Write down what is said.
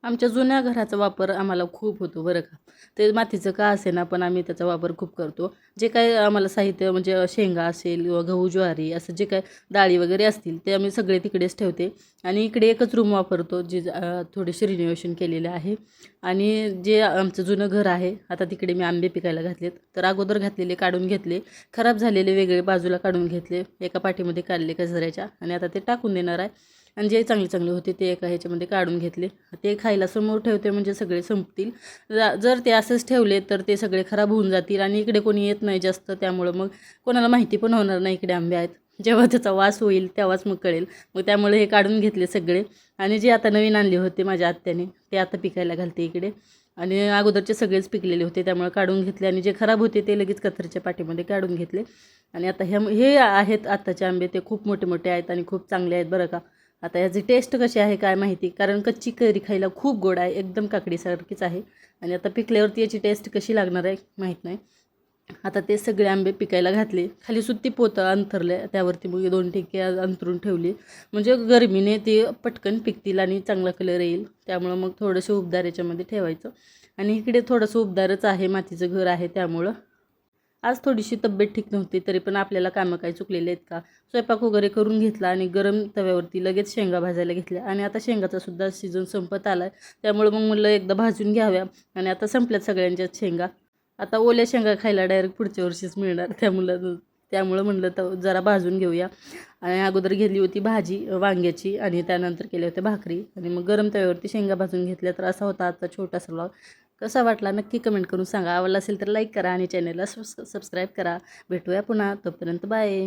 आमच्या जुन्या घराचा वापर आम्हाला खूप होतो बरं का. ते मातीचं का असेना पण आम्ही त्याचा वापर खूप करतो. जे काही आम्हाला साहित्य म्हणजे शेंगा असेल किंवा गहू, ज्वारी असं जे काही डाळी वगैरे असतील ते आम्ही सगळे तिकडेच ठेवते आणि इकडे एकच रूम वापरतो जे थोडेसे रिनोव्हेशन केलेले आहे. आणि जे आमचं जुनं घर आहे आता तिकडे मी आंबे पिकायला घातलेत. तर अगोदर घातलेले काढून घेतले, खराब झालेले वेगळे बाजूला काढून घेतले, एका पाठीमध्ये काढले कचऱ्याच्या आणि आता ते टाकून देणार आहे. आणि जे चांगले चांगले होते ते एका ह्याच्यामध्ये काढून घेतले. ते खायला समोर ठेवते म्हणजे सगळे संपतील. जर ते असंच ठेवले तर ते सगळे खराब होऊन जातील आणि इकडे कोणी येत नाही जास्त, त्यामुळं मग कोणाला माहिती पण होणार नाही इकडे आंबे आहेत. जेव्हा त्याचा वास होईल तेव्हाच मग कळेल. मग त्यामुळे हे काढून घेतले सगळे आणि जे आता नवीन आणले होते माझ्या आत्याने ते आता पिकायला घालते इकडे. आणि अगोदरचे सगळेच पिकलेले होते त्यामुळे काढून घेतले आणि जे खराब होते ते लगेच कचऱ्याच्या पाठीमध्ये काढून घेतले. आणि आता हे आहेत आत्ताचे आंबे, ते खूप मोठे मोठे आहेत आणि खूप चांगले आहेत बरं का. आता याची टेस्ट कशी आहे काय माहिती, कारण कच्ची कैरी खायला खूप गोड आहे, एकदम काकडीसारखीच आहे. आणि आता पिकल्यावरती याची टेस्ट कशी लागणार आहे माहीत नाही. आता ते सगळे आंबे पिकायला घातले, खाली सुत्ती पोतं अंथरले, त्यावरती मग 2 ठिके अंथरून ठेवली म्हणजे गरमीने ते पटकन पिकतील आणि चांगला कलर येईल. त्यामुळं मग थोडंसं उबदार याच्यामध्ये ठेवायचं. आणि इकडे थोडंसं उबदारच आहे, मातीचं घर आहे त्यामुळं. आज थोडीशी तब्येत ठीक नव्हती तरी पण आपल्याला कामं काही चुकलेले आहेत का. स्वयंपाक वगैरे करून घेतला आणि गरम तव्यावरती लगेच शेंगा भाजायला घेतल्या आणि आता शेंगाचा सुद्धा सीझन संपत आला आहे. त्यामुळे मग म्हटलं एकदा भाजून घ्याव्या आणि आता संपल्यात सगळ्यांच्याच शेंगा. आता ओल्या शेंगा खायला डायरेक्ट पुढच्या वर्षीच मिळणार, त्यामुळं म्हणलं तर जरा भाजून घेऊया. आणि अगोदर घेतली होती भाजी वांग्याची आणि त्यानंतर केल्या होत्या भाकरी आणि मग गरम तव्यावरती शेंगा भाजून घेतल्या. तर असा होता आजचा छोटासा व्लॉग. कसा वाटला नक्की कमेंट करून सांगा. आवडला असेल तर लाईक करा आणि चॅनलला सबस्क्राईब करा. भेटूया पुन्हा, तोपर्यंत बाय.